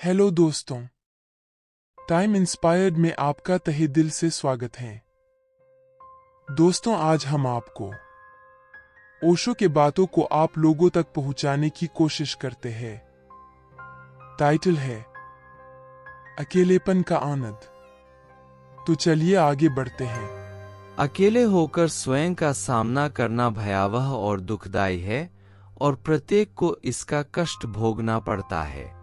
Hello दोस्तों, time inspired में आपका तहे दिल से स्वागत है। दोस्तों, आज हम आपको ओशो के बातों को आप लोगों तक पहुंचाने की कोशिश करते हैं। टाइटल है अकेलेपन का आनंद। तो चलिए आगे बढ़ते हैं। अकेले होकर स्वयं का सामना करना भयावह और दुखदाई है और प्रत्येक को इसका कष्ट भोगना पड़ता है।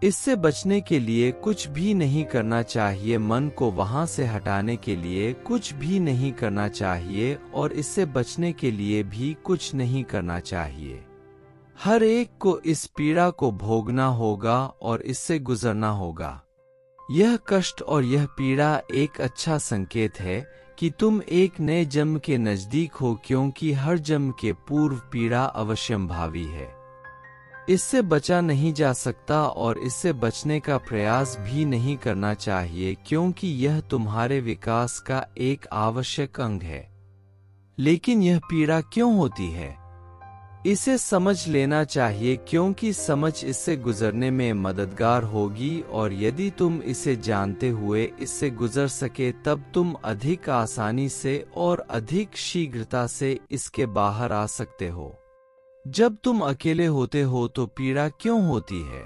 इससे बचने के लिए कुछ भी नहीं करना चाहिए, मन को वहां से हटाने के लिए कुछ भी नहीं करना चाहिए और इससे बचने के लिए भी कुछ नहीं करना चाहिए। हर एक को इस पीड़ा को भोगना होगा और इससे गुजरना होगा। यह कष्ट और यह पीड़ा एक अच्छा संकेत है कि तुम एक नए जन्म के नजदीक हो, क्योंकि हर जन्म के पूर्व पीड़ा अवश्यंभावी है। इससे बचा नहीं जा सकता और इससे बचने का प्रयास भी नहीं करना चाहिए, क्योंकि यह तुम्हारे विकास का एक आवश्यक अंग है। लेकिन यह पीड़ा क्यों होती है, इसे समझ लेना चाहिए, क्योंकि समझ इससे गुजरने में मददगार होगी और यदि तुम इसे जानते हुए इससे गुजर सके तब तुम अधिक आसानी से और अधिक शीघ्रता से इसके बाहर आ सकते हो। जब तुम अकेले होते हो तो पीड़ा क्यों होती है?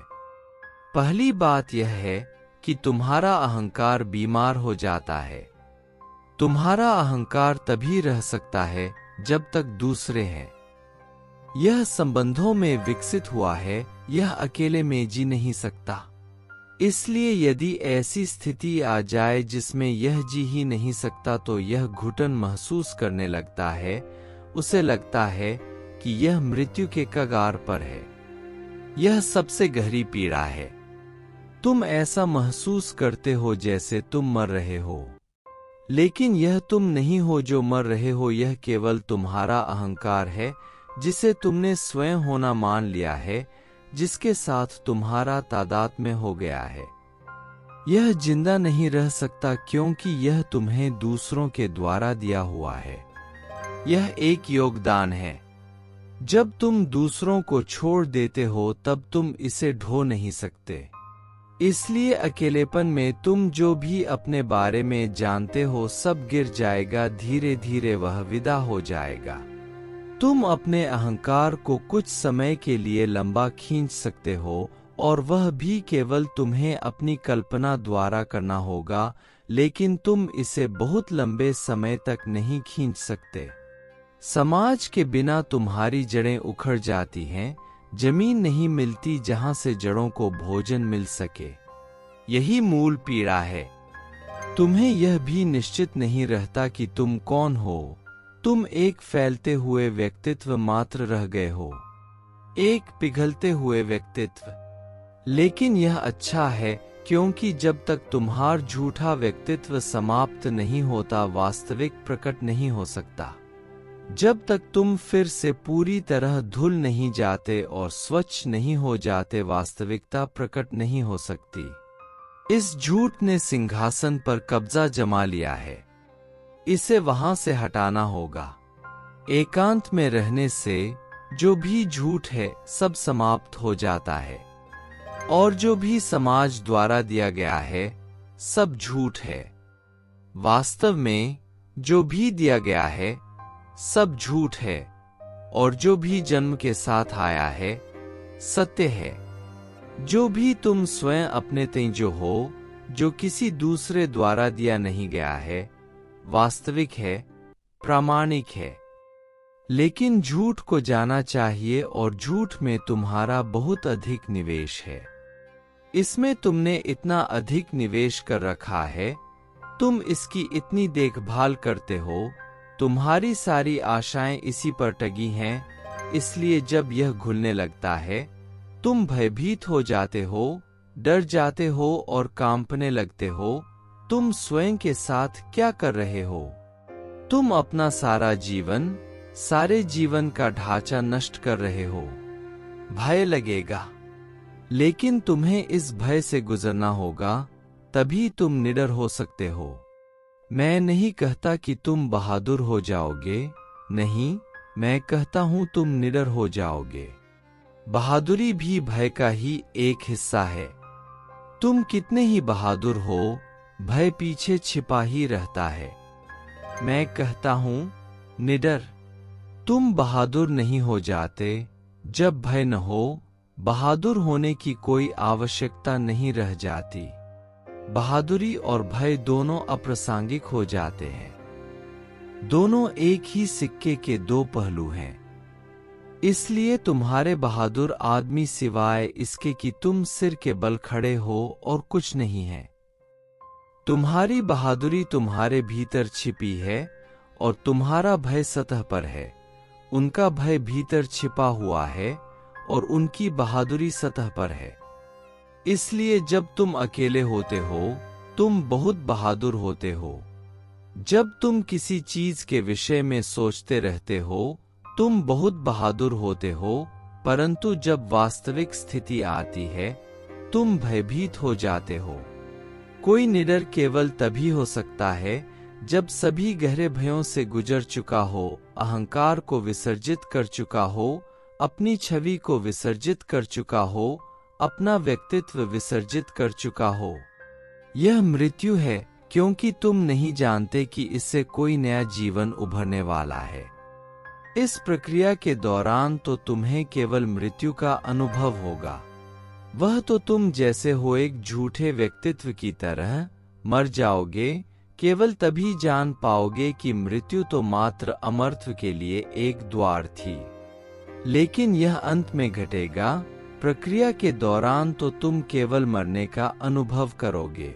पहली बात यह है कि तुम्हारा अहंकार बीमार हो जाता है। तुम्हारा अहंकार तभी रह सकता है जब तक दूसरे हैं। यह संबंधों में विकसित हुआ है, यह अकेले में जी नहीं सकता। इसलिए यदि ऐसी स्थिति आ जाए जिसमें यह जी ही नहीं सकता तो यह घुटन महसूस करने लगता है। उसे लगता है कि यह मृत्यु के कगार पर है। यह सबसे गहरी पीड़ा है। तुम ऐसा महसूस करते हो जैसे तुम मर रहे हो, लेकिन यह तुम नहीं हो जो मर रहे हो, यह केवल तुम्हारा अहंकार है जिसे तुमने स्वयं होना मान लिया है, जिसके साथ तुम्हारा तादात्म्य हो गया है। यह जिंदा नहीं रह सकता क्योंकि यह तुम्हें दूसरों के द्वारा दिया हुआ है। यह एक योगदान है। जब तुम दूसरों को छोड़ देते हो तब तुम इसे ढो नहीं सकते। इसलिए अकेलेपन में तुम जो भी अपने बारे में जानते हो सब गिर जाएगा। धीरे धीरे वह विदा हो जाएगा। तुम अपने अहंकार को कुछ समय के लिए लंबा खींच सकते हो और वह भी केवल तुम्हें अपनी कल्पना द्वारा करना होगा, लेकिन तुम इसे बहुत लंबे समय तक नहीं खींच सकते। समाज के बिना तुम्हारी जड़ें उखड़ जाती हैं। जमीन नहीं मिलती जहां से जड़ों को भोजन मिल सके। यही मूल पीड़ा है। तुम्हें यह भी निश्चित नहीं रहता कि तुम कौन हो। तुम एक फैलते हुए व्यक्तित्व मात्र रह गए हो, एक पिघलते हुए व्यक्तित्व। लेकिन यह अच्छा है, क्योंकि जब तक तुम्हारा झूठा व्यक्तित्व समाप्त नहीं होता वास्तविक प्रकट नहीं हो सकता। जब तक तुम फिर से पूरी तरह धुल नहीं जाते और स्वच्छ नहीं हो जाते वास्तविकता प्रकट नहीं हो सकती। इस झूठ ने सिंहासन पर कब्जा जमा लिया है। इसे वहां से हटाना होगा। एकांत में रहने से जो भी झूठ है सब समाप्त हो जाता है और जो भी समाज द्वारा दिया गया है सब झूठ है। वास्तव में जो भी दिया गया है सब झूठ है और जो भी जन्म के साथ आया है सत्य है। जो भी तुम स्वयं अपने तेजो हो, जो किसी दूसरे द्वारा दिया नहीं गया है, वास्तविक है, प्रामाणिक है। लेकिन झूठ को जाना चाहिए और झूठ में तुम्हारा बहुत अधिक निवेश है। इसमें तुमने इतना अधिक निवेश कर रखा है, तुम इसकी इतनी देखभाल करते हो, तुम्हारी सारी आशाएं इसी पर टगी हैं। इसलिए जब यह घुलने लगता है तुम भयभीत हो जाते हो, डर जाते हो और कांपने लगते हो। तुम स्वयं के साथ क्या कर रहे हो? तुम अपना सारे जीवन का ढांचा नष्ट कर रहे हो। भय लगेगा, लेकिन तुम्हें इस भय से गुजरना होगा, तभी तुम निडर हो सकते हो। मैं नहीं कहता कि तुम बहादुर हो जाओगे, नहीं, मैं कहता हूं तुम निडर हो जाओगे। बहादुरी भी भय का ही एक हिस्सा है। तुम कितने ही बहादुर हो, भय पीछे छिपा ही रहता है। मैं कहता हूं, निडर, तुम बहादुर नहीं हो जाते जब भय न हो। बहादुर होने की कोई आवश्यकता नहीं रह जाती। बहादुरी और भय दोनों अप्रासंगिक हो जाते हैं। दोनों एक ही सिक्के के दो पहलू हैं। इसलिए तुम्हारे बहादुर आदमी सिवाय इसके कि तुम सिर के बल खड़े हो और कुछ नहीं है। तुम्हारी बहादुरी तुम्हारे भीतर छिपी है और तुम्हारा भय सतह पर है। उनका भय भीतर छिपा हुआ है और उनकी बहादुरी सतह पर है। इसलिए जब तुम अकेले होते हो, तुम बहुत बहादुर होते हो। जब तुम किसी चीज के विषय में सोचते रहते हो, तुम बहुत बहादुर होते हो। परंतु जब वास्तविक स्थिति आती है, तुम भयभीत हो जाते हो। कोई निडर केवल तभी हो सकता है जब सभी गहरे भयों से गुजर चुका हो, अहंकार को विसर्जित कर चुका हो, अपनी छवि को विसर्जित कर चुका हो, अपना व्यक्तित्व विसर्जित कर चुका हो। यह मृत्यु है, क्योंकि तुम नहीं जानते कि इससे कोई नया जीवन उभरने वाला है। इस प्रक्रिया के दौरान तो तुम्हें केवल मृत्यु का अनुभव होगा। वह तो तुम जैसे हो एक झूठे व्यक्तित्व की तरह मर जाओगे। केवल तभी जान पाओगे कि मृत्यु तो मात्र अमरत्व के लिए एक द्वार थी। लेकिन यह अंत में घटेगा। प्रक्रिया के दौरान तो तुम केवल मरने का अनुभव करोगे।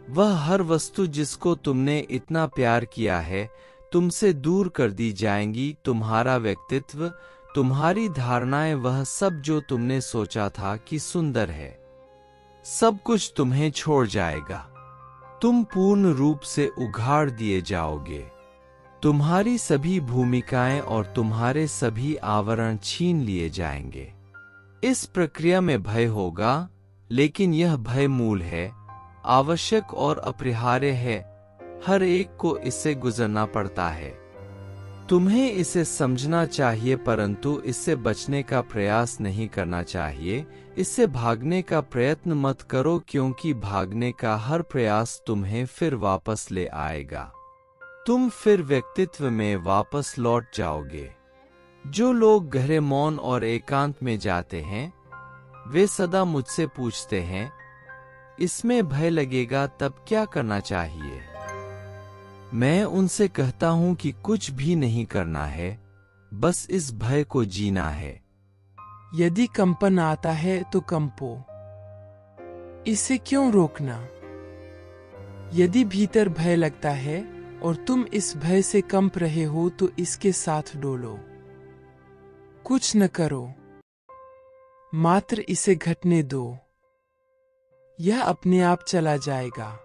वह हर वस्तु जिसको तुमने इतना प्यार किया है, तुमसे दूर कर दी जाएंगी। तुम्हारा व्यक्तित्व, तुम्हारी धारणाएं, वह सब जो तुमने सोचा था कि सुंदर है, सब कुछ तुम्हें छोड़ जाएगा। तुम पूर्ण रूप से उघाड़ दिए जाओगे। तुम्हारी सभी भूमिकाएं और तुम्हारे सभी आवरण छीन लिए जाएंगे। इस प्रक्रिया में भय होगा, लेकिन यह भय मूल है, आवश्यक और अपरिहार्य है। हर एक को इससे गुजरना पड़ता है। तुम्हें इसे समझना चाहिए, परंतु इससे बचने का प्रयास नहीं करना चाहिए। इससे भागने का प्रयत्न मत करो, क्योंकि भागने का हर प्रयास तुम्हें फिर वापस ले आएगा। तुम फिर व्यक्तित्व में वापस लौट जाओगे। जो लोग गहरे मौन और एकांत में जाते हैं, वे सदा मुझसे पूछते हैं, इसमें भय लगेगा तब क्या करना चाहिए? मैं उनसे कहता हूं कि कुछ भी नहीं करना है, बस इस भय को जीना है। यदि कंपन आता है तो कंपो, इसे क्यों रोकना? यदि भीतर भय लगता है और तुम इस भय से कंप रहे हो, तो इसके साथ डोलो। कुछ न करो, मात्र इसे घटने दो। यह अपने आप चला जाएगा।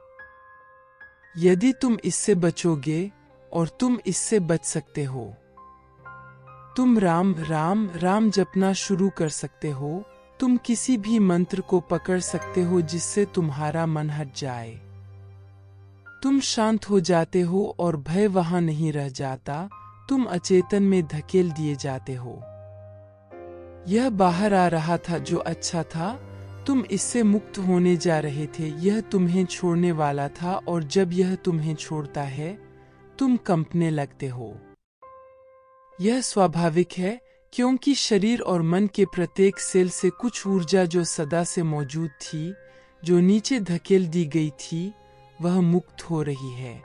यदि तुम इससे बचोगे, और तुम इससे बच सकते हो, तुम राम राम राम जपना शुरू कर सकते हो। तुम किसी भी मंत्र को पकड़ सकते हो जिससे तुम्हारा मन हट जाए। तुम शांत हो जाते हो और भय वहां नहीं रह जाता। तुम अचेतन में धकेल दिए जाते हो। यह बाहर आ रहा था जो अच्छा था, तुम इससे मुक्त होने जा रहे थे। यह तुम्हें छोड़ने वाला था, और जब यह तुम्हें छोड़ता है, तुम कंपने लगते हो। यह स्वाभाविक है, क्योंकि शरीर और मन के प्रत्येक सेल से कुछ ऊर्जा जो सदा से मौजूद थी, जो नीचे धकेल दी गई थी, वह मुक्त हो रही है।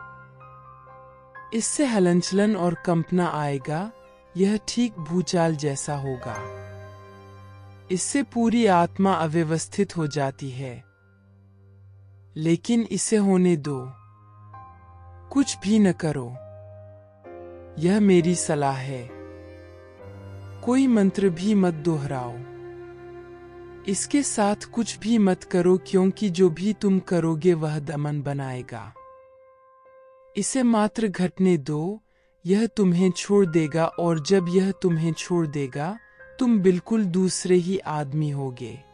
इससे हलनचलन और कंपना आएगा। यह ठीक भूचाल जैसा होगा। इससे पूरी आत्मा अव्यवस्थित हो जाती है। लेकिन इसे होने दो, कुछ भी न करो। यह मेरी सलाह है। कोई मंत्र भी मत दोहराओ। इसके साथ कुछ भी मत करो, क्योंकि जो भी तुम करोगे वह दमन बनाएगा। इसे मात्र घटने दो। यह तुम्हें छोड़ देगा, और जब यह तुम्हें छोड़ देगा, तुम बिल्कुल दूसरे ही आदमी होगे।